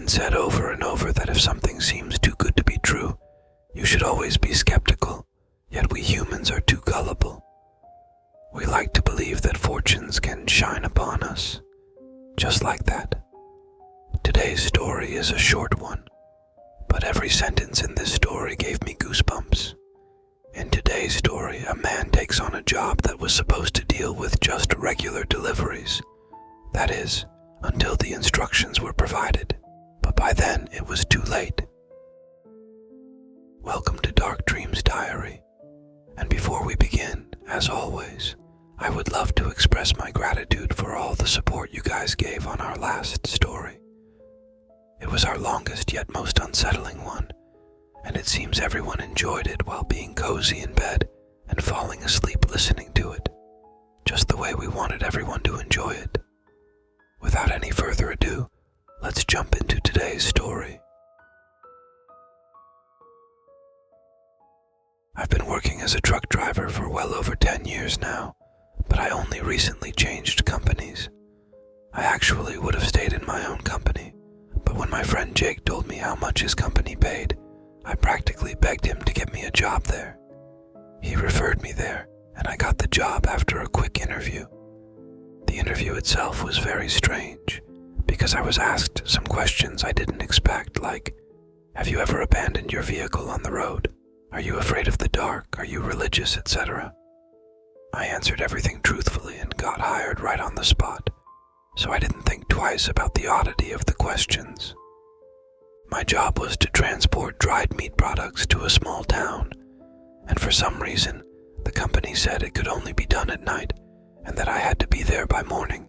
been said over and over that if something seems too good to be true, you should always be skeptical, yet we humans are too gullible. We like to believe that fortunes can shine upon us, just like that. Today's story is a short one, but every sentence in this story gave me goosebumps. In today's story, a man takes on a job that was supposed to deal with just regular deliveries. That is, until the instructions were provided, but by then it was too late. Welcome to Dark Dreams Diary, and before we begin, as always, I would love to express my gratitude for all the support you guys gave on our last story. It was our longest yet most unsettling one, and it seems everyone enjoyed it while being cozy in bed and falling asleep listening to it, just the way we wanted everyone to enjoy it. Without any further ado, let's jump into today's story. I've been working as a truck driver for well over 10 years now, but I only recently changed companies. I actually would have stayed in my own company, but when my friend Jake told me how much his company paid, I practically begged him to get me a job there. He referred me there, and I got the job after a quick interview. The interview itself was very strange, because I was asked some questions I didn't expect, like, have you ever abandoned your vehicle on the road? Are you afraid of the dark? Are you religious, etc.? I answered everything truthfully and got hired right on the spot, so I didn't think twice about the oddity of the questions. My job was to transport dried meat products to a small town, and for some reason, the company said it could only be done at night and that I had to be there by morning.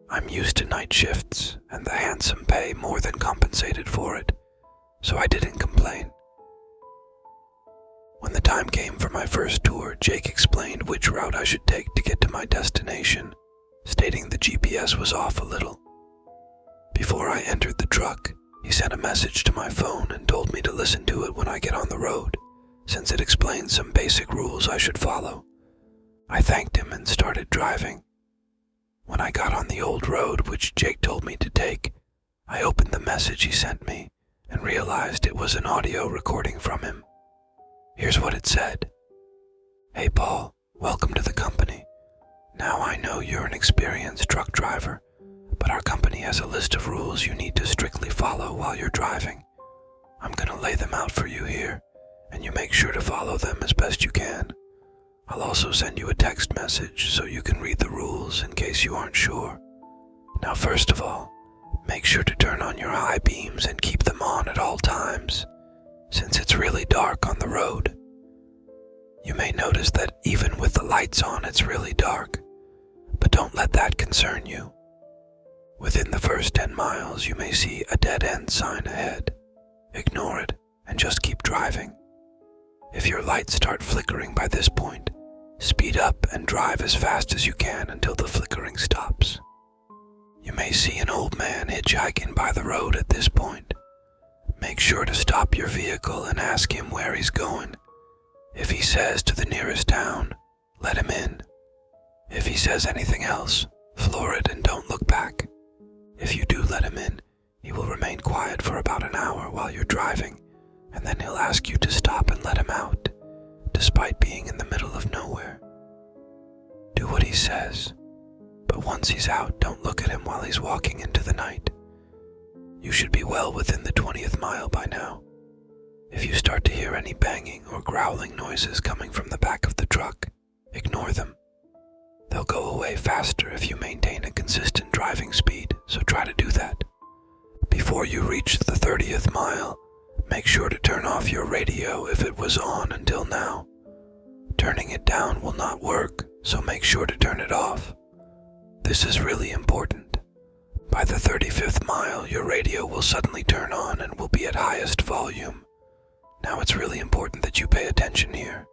I'm used to night shifts, and the handsome pay more than compensated for it, so I didn't complain. When the time came for my first tour, Jake explained which route I should take to get to my destination, stating the GPS was off a little. Before I entered the truck, he sent a message to my phone and told me to listen to it when I get on the road, since it explained some basic rules I should follow. I thanked him and started driving. When I got on the old road which Jake told me to take, I opened the message he sent me and realized it was an audio recording from him. Here's what it said. Hey Paul, welcome to the company. Now I know you're an experienced truck driver, but our company has a list of rules you need to strictly follow while you're driving. I'm gonna lay them out for you here, and you make sure to follow them as best you can. I'll also send you a text message so you can read the rules in case you aren't sure. Now first of all, make sure to turn on your high beams and keep them on at all times, since it's really dark on the road. You may notice that even with the lights on it's really dark, but don't let that concern you. Within the first 10 miles you may see a dead-end sign ahead. Ignore it and just keep driving. If your lights start flickering by this point, speed up and drive as fast as you can until the flickering stops. You may see an old man hitchhiking by the road at this point. Make sure to stop your vehicle and ask him where he's going. If he says to the nearest town, let him in. If he says anything else, floor it and don't look back. If you do let him in, he will remain quiet for about an hour while you're driving, and then he'll ask you to stop and let him out, despite being in the middle of nowhere. Do what he says, but once he's out, don't look at him while he's walking into the night. You should be well within the 20th mile by now. If you start to hear any banging or growling noises coming from the back of the truck, ignore them. They'll go away faster if you maintain a consistent driving speed, so try to do that. Before you reach the 30th mile, make sure to turn off your radio if it was on until now. Turning it down will not work, so make sure to turn it off. This is really important. By the 35th mile, your radio will suddenly turn on and will be at highest volume. Now it's really important that you pay attention here.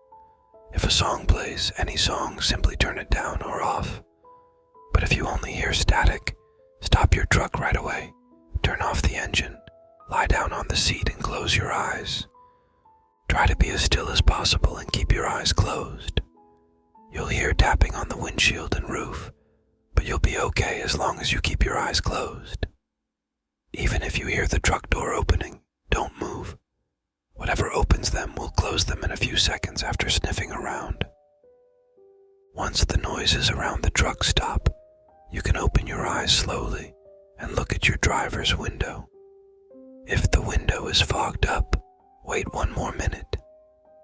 If a song plays, any song, simply turn it down or off. But if you only hear static, stop your truck right away, turn off the engine, lie down on the seat and close your eyes. Try to be as still as possible and keep your eyes closed. You'll hear tapping on the windshield and roof, but you'll be okay as long as you keep your eyes closed. Even if if you hear the truck door opening, don't move. Whatever opens them will close them in a few seconds after sniffing around. Once the noises around the truck stop, you can open your eyes slowly and look at your driver's window. If the window is fogged up, wait 1 more minute.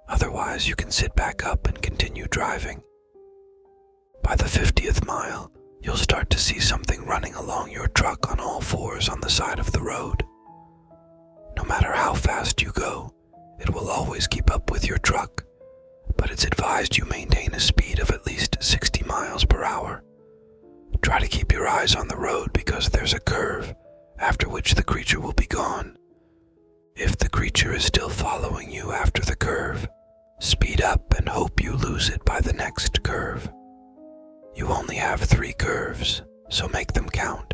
Otherwise, you can sit back up and continue driving. By the 50th mile, you'll start to see something running along your truck on all fours on the side of the road. No matter how fast you go, it will always keep up with your truck, but it's advised you maintain a speed of at least 60 miles per hour. Try to keep your eyes on the road because there's a curve, after which the creature will be gone. If the creature is still following you after the curve, speed up and hope you lose it by the next curve. You only have 3 curves, so make them count.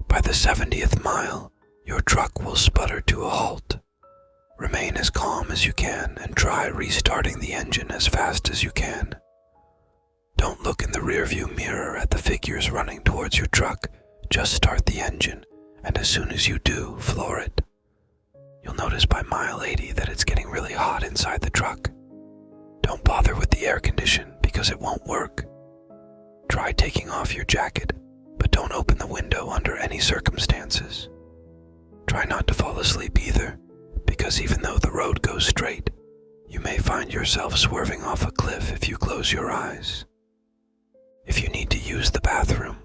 By the 70th mile, your truck will sputter to a halt. Remain as calm as you can and try restarting the engine as fast as you can. Don't look in the rearview mirror at the figures running towards your truck. Just start the engine, and as soon as you do, floor it. You'll notice by mile 80 that it's getting really hot inside the truck. Don't bother with the air condition because it won't work. Try taking off your jacket, but don't open the window under any circumstances. Try not to fall asleep either, because even though the road goes straight, you may find yourself swerving off a cliff if you close your eyes. If you need to use the bathroom,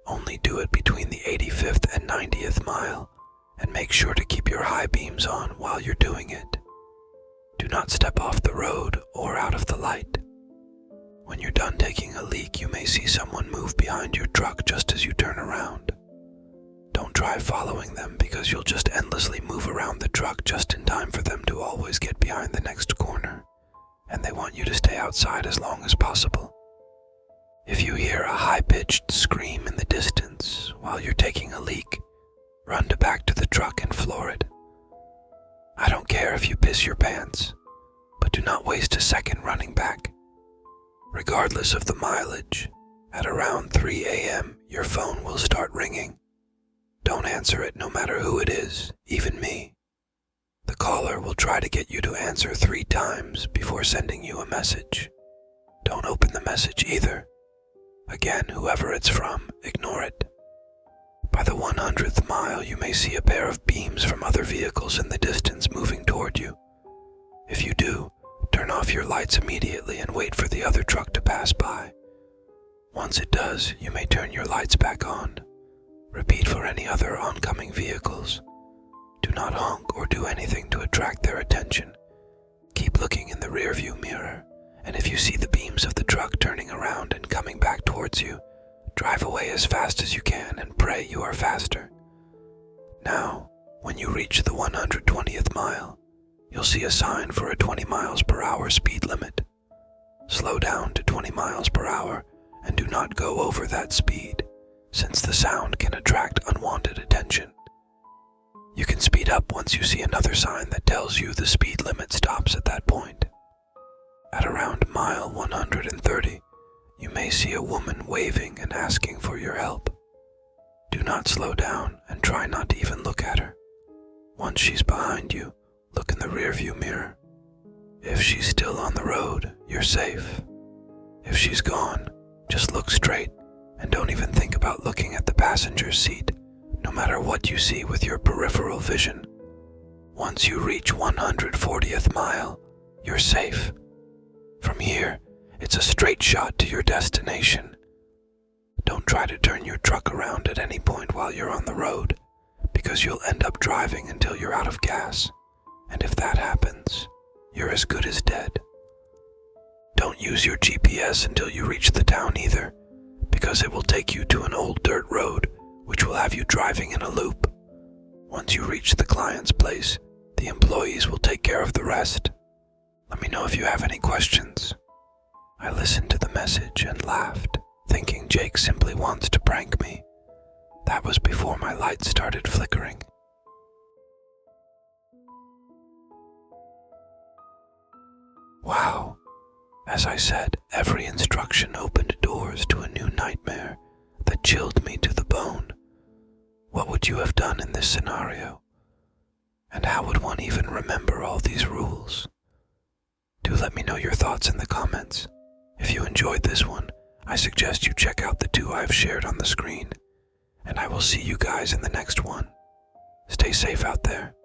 only do it between the 85th and 90th mile, and make sure to keep your high beams on while you're doing it. Do not step off the road or out of the light. When you're done taking a leak, you may see someone move behind your truck just as you turn around. Don't try following them because you'll just endlessly move around the truck just in time for them to always get behind the next corner, and they want you to stay outside as long as possible. If you hear a high-pitched scream in the distance while you're taking a leak, run back to the truck and floor it. I don't care if you piss your pants, but do not waste a second running back. Regardless of the mileage, at around 3 a.m. your phone will start ringing. Don't answer it no matter who it is, even me. The caller will try to get you to answer 3 times before sending you a message. Don't open the message either. Again, whoever it's from, ignore it. By the 100th mile, you may see a pair of beams from other vehicles in the distance moving toward you. If you do, turn off your lights immediately and wait for the other truck to pass by. Once it does, you may turn your lights back on. Repeat for any other oncoming vehicles. Do not honk or do anything to attract their attention. Keep looking in the rearview mirror, and if you see the beams of the truck turning around and coming back towards you, drive away as fast as you can and pray you are faster. Now, when you reach the 120th mile, you'll see a sign for a 20 miles per hour speed limit. Slow down to 20 miles per hour and do not go over that speed, since the sound can attract unwanted attention. You can speed up once you see another sign that tells you the speed limit stops at that point. At around mile 130, you may see a woman waving and asking for your help. Do not slow down and try not to even look at her. Once she's behind you, look in the rearview mirror. If she's still on the road, you're safe. If she's gone, just look straight and don't even think about looking at the passenger seat, no matter what you see with your peripheral vision. Once you reach 140th mile, you're safe. From here, it's a straight shot to your destination. Don't try to turn your truck around at any point while you're on the road, because you'll end up driving until you're out of gas, and if that happens, you're as good as dead. Don't use your GPS until you reach the town either, because it will take you to an old dirt road, which will have you driving in a loop. Once you reach the client's place, the employees will take care of the rest. Let me know if you have any questions. I listened to the message and laughed, thinking Jake simply wants to prank me. That was before my lights started flickering. Wow. As I said, every instruction opened doors to a new nightmare that chilled me to the bone. What would you have done in this scenario? And how would one even remember all these rules? Do let me know your thoughts in the comments. If you enjoyed this one, I suggest you check out the 2 I've shared on the screen, and I will see you guys in the next one. Stay safe out there.